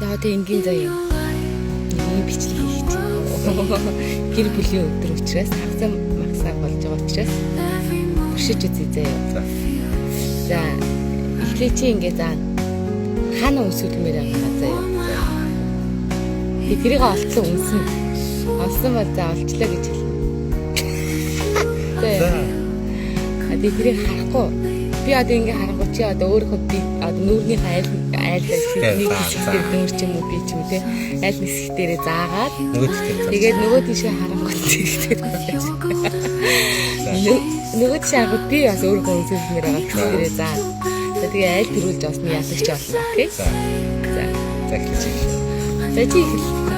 Тэгээ одоо энгийн заяа. Нэг бичлэг хийх. Гэр бүлийн өдөр учраас хагцан магсаа болж байгаа учраас өшиж үзье заяа. За эхлээ чи ингээ заа. Хаана өсвөлмээр байгаа заяа. Тэрийг олцсон үнсэн. Олсон ба за олчлаа гэж хэлнэ. Тэгээ тэрийг харахгүй. Би одоо ингээ харахгүй чи одоо өөрөө би одоо нүүрний айл нэг хэсгээр нүүр ч юм уу би ч юм те айл хэсэг дээрээ заагаад тэгээд нөгөө тийшээ харахгүй нөгөө тийшээ харахгүй би бас өөрөө үнсэлмээр байгаа хэсгээрээ заа. Тэгээ айл төрүүлж осны яадаг ч болно. Окей. За эхэлж. За чи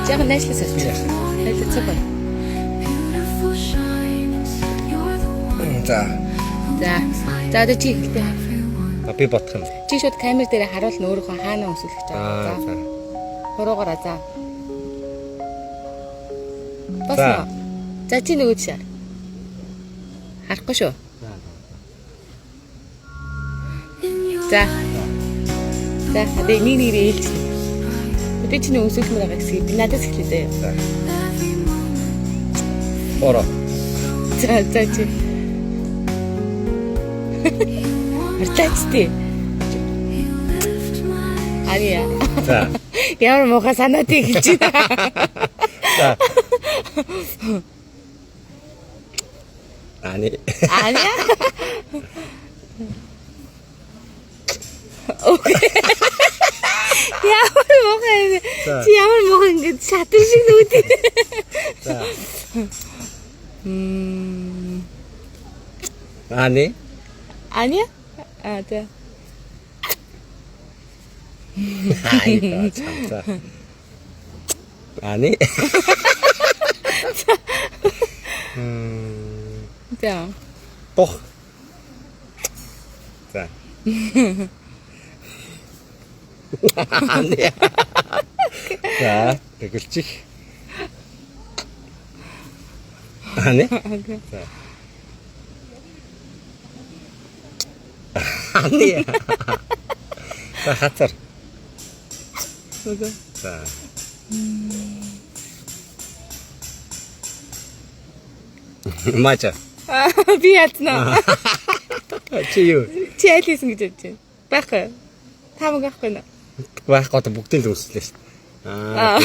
яг найшлаас асууж. Хайд цаг байна. За одоо чи ихтэй. Би бодох юм. Чи шууд камер дээр харуулна өөрийнхөө хаана өмсөх гэж байгаа. За. Хуруугаараа за. Басна. За чи нөгөө тийш. Харахгүй шүү. За. За одоо нэг ээлж. Өдөө чиний өмсөлмөр байгаа хэсгийг би надаас эхлэе заяа. За. Ороо. За чи. Артачти. Ария. За. Ямар муухай санаад хэлж байна. За. Аниа. Окей. Ямар муухай. Чи ямар муухай ингэ шатар шиг нүгдээ. За. Аниа? За. Ай, за. Ани. За. Бох. За. Ани. За, тэгэлчих. Ани. За. Ани. За хатар. За. Мача. Би ятна. Чи юу? Чи аль хийсэн гэж бодож байна? Байхгүй. Та мөн байхгүй нэ. Байхгүй одоо бүгдийг л үүслээ шүү дээ. Аа.